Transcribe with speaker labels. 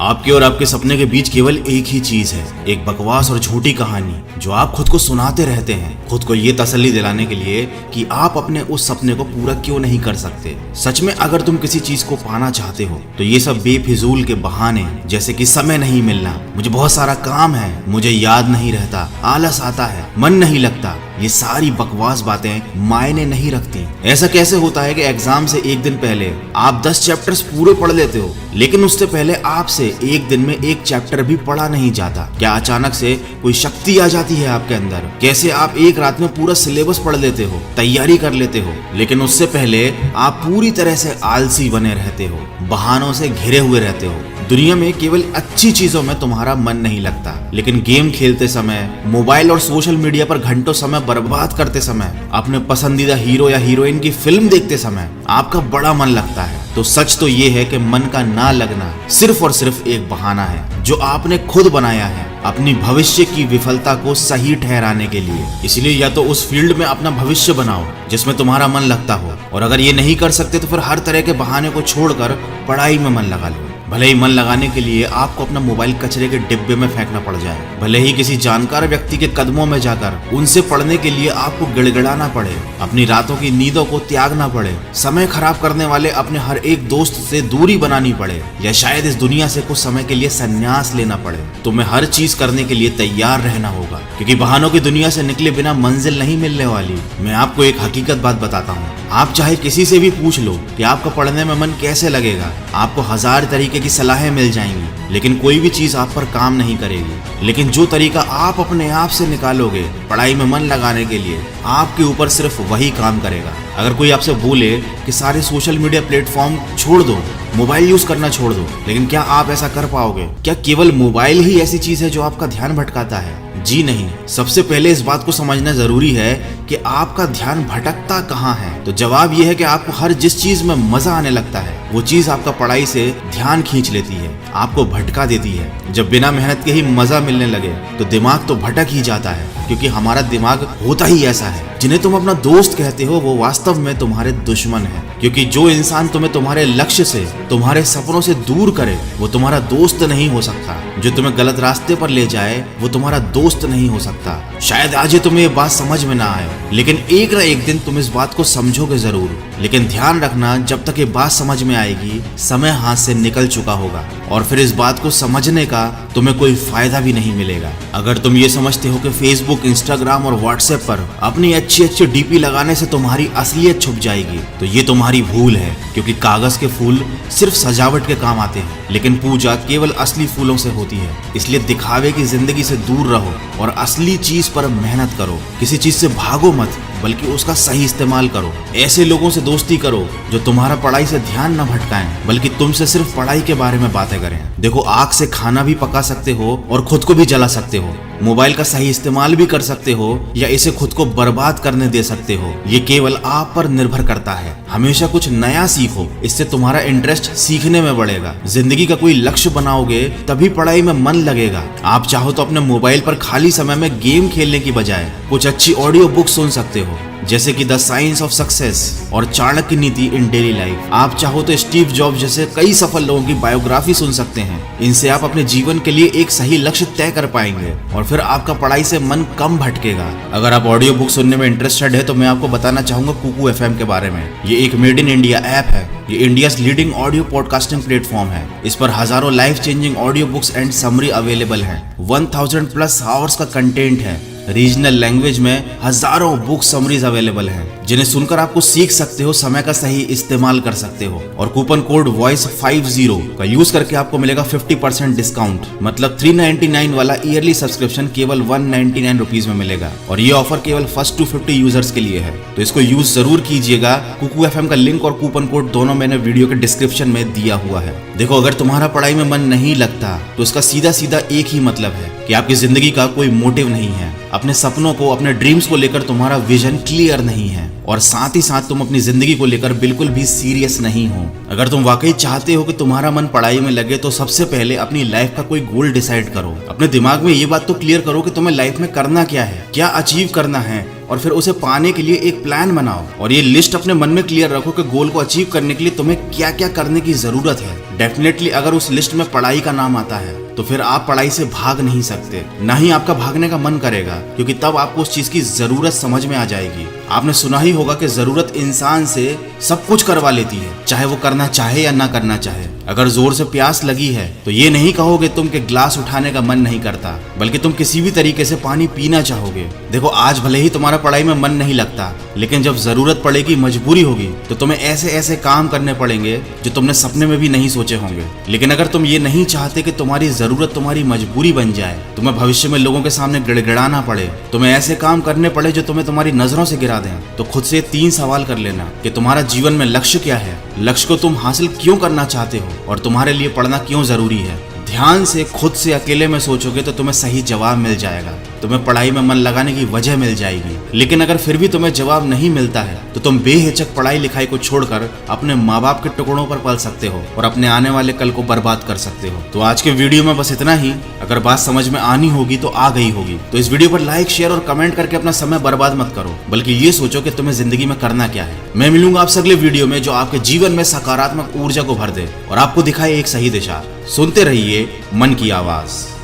Speaker 1: आपके और आपके सपने के बीच केवल एक ही चीज है, एक बकवास और झूठी कहानी जो आप खुद को सुनाते रहते हैं, खुद को ये तसल्ली दिलाने के लिए कि आप अपने उस सपने को पूरा क्यों नहीं कर सकते। सच में अगर तुम किसी चीज को पाना चाहते हो तो ये सब बेफिजूल के बहाने, जैसे कि समय नहीं मिलना, मुझे बहुत सारा काम है, मुझे याद नहीं रहता, आलस आता है, मन नहीं लगता, ये सारी बकवास बातें मायने नहीं रखती। ऐसा कैसे होता है कि एग्जाम से एक दिन पहले आप 10 चैप्टर्स पूरे पढ़ लेते हो, लेकिन उससे पहले आपसे एक दिन में एक चैप्टर भी पढ़ा नहीं जाता? क्या अचानक से कोई शक्ति आ जाती है आपके अंदर? कैसे आप एक रात में पूरा सिलेबस पढ़ लेते हो, तैयारी कर लेते हो, लेकिन उससे पहले आप पूरी तरह से आलसी बने रहते हो, बहानों से घिरे हुए रहते हो। दुनिया में केवल अच्छी चीजों में तुम्हारा मन नहीं लगता, लेकिन गेम खेलते समय, मोबाइल और सोशल मीडिया पर घंटों समय बर्बाद करते समय, अपने पसंदीदा हीरो या हीरोइन की फिल्म देखते समय आपका बड़ा मन लगता है। तो सच तो ये है कि मन का ना लगना सिर्फ और सिर्फ एक बहाना है जो आपने खुद बनाया है अपनी भविष्य की विफलता को सही ठहराने के लिए। इसलिए या तो उस फील्ड में अपना भविष्य बनाओ जिसमें तुम्हारा मन लगता हो, और अगर ये नहीं कर सकते तो फिर हर तरह के बहाने को छोड़कर पढ़ाई में मन लगा लो। भले ही मन लगाने के लिए आपको अपना मोबाइल कचरे के डिब्बे में फेंकना पड़ जाए, भले ही किसी जानकार व्यक्ति के कदमों में जाकर उनसे पढ़ने के लिए आपको गिड़गिड़ाना पड़े, अपनी रातों की नींदों को त्यागना पड़े, समय खराब करने वाले अपने हर एक दोस्त से दूरी बनानी पड़े, या शायद इस दुनिया से कुछ समय के लिए संन्यास लेना पड़े, तुम्हें हर चीज करने के लिए तैयार रहना होगा, क्योंकि बहानों की दुनिया से निकले बिना मंजिल नहीं मिलने वाली। मैं आपको एक हकीकत बात बताता हूँ, आप चाहे किसी से भी पूछ लो कि आपका पढ़ने में मन कैसे लगेगा, आपको 1000 तरीके की सलाहें मिल जाएंगी, लेकिन कोई भी चीज आप पर काम नहीं करेगी। लेकिन जो तरीका आप अपने आप से निकालोगे पढ़ाई में मन लगाने के लिए, आपके ऊपर सिर्फ वही काम करेगा। अगर कोई आपसे बोले कि सारे सोशल मीडिया प्लेटफॉर्म छोड़ दो, मोबाइल यूज करना छोड़ दो, लेकिन क्या आप ऐसा कर पाओगे? क्या केवल मोबाइल ही ऐसी चीज है जो आपका ध्यान भटकाता है? जी नहीं। सबसे पहले इस बात को समझना जरूरी है कि आपका ध्यान भटकता कहाँ है। तो जवाब यह है कि आपको हर जिस चीज में मजा आने लगता है वो चीज आपका पढ़ाई से ध्यान खींच लेती है, आपको भटका देती है। जब बिना मेहनत के ही मजा मिलने लगे तो दिमाग तो भटक ही जाता है, क्योंकि हमारा दिमाग होता ही ऐसा है। जिन्हें तुम अपना दोस्त कहते हो वो वास्तव में तुम्हारे दुश्मन है, क्योंकि जो इंसान तुम्हें तुम्हारे लक्ष्य से, तुम्हारे सपनों से दूर करे वो तुम्हारा दोस्त नहीं हो सकता। जो तुम्हें गलत रास्ते पर ले जाए वो तुम्हारा दोस्त नहीं हो सकता। शायद आज तुम्हें ये बात समझ में ना आए, लेकिन एक ना एक दिन तुम इस बात को समझोगे जरूर। लेकिन ध्यान रखना, जब तक ये बात समझ में आएगी समय हाथ से निकल चुका होगा, और फिर इस बात को समझने का तुम्हें कोई फायदा भी नहीं मिलेगा। अगर तुम ये समझते हो कि फेसबुक, इंस्टाग्राम और व्हाट्सएप पर अपनी अच्छी अच्छी डीपी लगाने से तुम्हारी असलियत छुप जाएगी, तो ये तुम्हारी भूल है, क्योंकि कागज के फूल सिर्फ सजावट के काम आते हैं, लेकिन पूजा केवल असली फूलों से होती है। इसलिए दिखावे की जिंदगी से दूर रहो और असली चीज पर मेहनत करो। किसी चीज से भागो मत, बल्कि उसका सही इस्तेमाल करो। ऐसे लोगों से दोस्ती करो जो तुम्हारा पढ़ाई से ध्यान न भटकाएं, बल्कि तुमसे सिर्फ पढ़ाई के बारे में बातें करें। देखो, आग से खाना भी पका सकते हो और खुद को भी जला सकते हो। मोबाइल का सही इस्तेमाल भी कर सकते हो या इसे खुद को बर्बाद करने दे सकते हो। ये केवल आप पर निर्भर करता है। हमेशा कुछ नया सीखो, इससे तुम्हारा इंटरेस्ट सीखने में बढ़ेगा। जिंदगी का कोई लक्ष्य बनाओगे तभी पढ़ाई में मन लगेगा। आप चाहो तो अपने मोबाइल पर खाली समय में गेम खेलने की बजाय कुछ अच्छी ऑडियो बुक सुन सकते हो, जैसे कि द साइंस ऑफ सक्सेस और चाणक्य नीति इन डेली लाइफ। आप चाहो तो स्टीव जॉब जैसे कई सफल लोगों की बायोग्राफी सुन सकते हैं। इनसे आप अपने जीवन के लिए एक सही लक्ष्य तय कर पाएंगे और फिर आपका पढ़ाई से मन कम भटकेगा। अगर आप ऑडियो बुक सुनने में इंटरेस्टेड है तो मैं आपको बताना चाहूंगा कुकू एफएम के बारे में। ये एक मेड इन इंडिया ऐप है। ये India leading audio podcasting platform है। इस पर हजारों life changing audio books and summary available है। 1000+ आवर्स का कंटेंट है। रीजनल लैंग्वेज में हजारों बुक समरीज अवेलेबल हैं, जिन्हें सुनकर आपको सीख सकते हो, समय का सही इस्तेमाल कर सकते हो। और कूपन कोड वॉइस50 का यूज करके आपको मिलेगा 50% डिस्काउंट। मतलब 399 वाला ईयरली सब्सक्रिप्शन केवल 199 रुपीज में मिलेगा। और ये ऑफर केवल फर्स्ट 250 यूजर्स के लिए है, तो इसको यूज जरूर कीजिएगा। कुकू एफएम का लिंक और कूपन कोड दोनों मैंने वीडियो के डिस्क्रिप्शन में दिया हुआ है। देखो, अगर तुम्हारा पढ़ाई में मन नहीं लगता तो इसका सीधा सीधा एक ही मतलब है कि आपकी जिंदगी का कोई मोटिव नहीं है। अपने सपनों को, अपने ड्रीम्स को लेकर तुम्हारा विजन क्लियर नहीं है, और साथ ही साथ तुम अपनी जिंदगी को लेकर बिल्कुल भी सीरियस नहीं हो। अगर तुम वाकई चाहते हो कि तुम्हारा मन पढ़ाई में लगे तो सबसे पहले अपनी लाइफ का कोई गोल डिसाइड करो। अपने दिमाग में ये बात तो क्लियर करो कि तुम्हें लाइफ में करना क्या है, क्या अचीव करना है, और फिर उसे पाने के लिए एक प्लान बनाओ। और ये लिस्ट अपने मन में क्लियर रखो कि गोल को अचीव करने के लिए तुम्हें क्या क्या करने की जरूरत है। डेफिनेटली अगर उस लिस्ट में पढ़ाई का नाम आता है तो फिर आप पढ़ाई से भाग नहीं सकते, ना ही आपका भागने का मन करेगा, क्योंकि तब आपको उस चीज की जरूरत समझ में आ जाएगी। आपने सुना ही होगा कि जरूरत इंसान से सब कुछ करवा लेती है, चाहे वो करना चाहे या ना करना चाहे। अगर जोर से प्यास लगी है तो ये नहीं कहोगे तुम कि ग्लास उठाने का मन नहीं करता, बल्कि तुम किसी भी तरीके से पानी पीना चाहोगे। देखो, आज भले ही तुम्हारा पढ़ाई में मन नहीं लगता, लेकिन जब जरूरत पड़ेगी, मजबूरी होगी, तो तुम्हें ऐसे ऐसे काम करने पड़ेंगे जो तुमने सपने में भी नहीं सोचे होंगे। लेकिन अगर तुम ये नहीं चाहते कि तुम्हारी जरूरत तुम्हारी मजबूरी बन जाए, तुम्हें भविष्य में लोगों के सामने गिड़गिड़ाना पड़े, तुम्हें ऐसे काम करने पड़े जो तुम्हें तुम्हारी नजरों से गिरा दें, तो खुद से 3 सवाल कर लेना कि तुम्हारा जीवन में लक्ष्य क्या है, लक्ष्य को तुम हासिल क्यों करना चाहते हो और तुम्हारे लिए पढ़ना क्यों जरूरी है। ध्यान से खुद से अकेले में सोचोगे तो तुम्हें सही जवाब मिल जाएगा, तुम्हें पढ़ाई में मन लगाने की वजह मिल जाएगी। लेकिन अगर फिर भी तुम्हें जवाब नहीं मिलता है तो तुम बेहिचक पढ़ाई लिखाई को छोड़कर अपने माँ बाप के टुकड़ों पर पल सकते हो और अपने आने वाले कल को बर्बाद कर सकते हो। तो आज के वीडियो में बस इतना ही। अगर बात समझ में आनी होगी तो आ गई होगी, तो इस वीडियो पर लाइक, शेयर और कमेंट करके अपना समय बर्बाद मत करो, बल्कि ये सोचो कि तुम्हें जिंदगी में करना क्या है। मैं मिलूंगा आपसे अगले वीडियो में जो आपके जीवन में सकारात्मक ऊर्जा को भर दे और आपको दिखाए एक सही दिशा। सुनते रहिए मन की आवाज।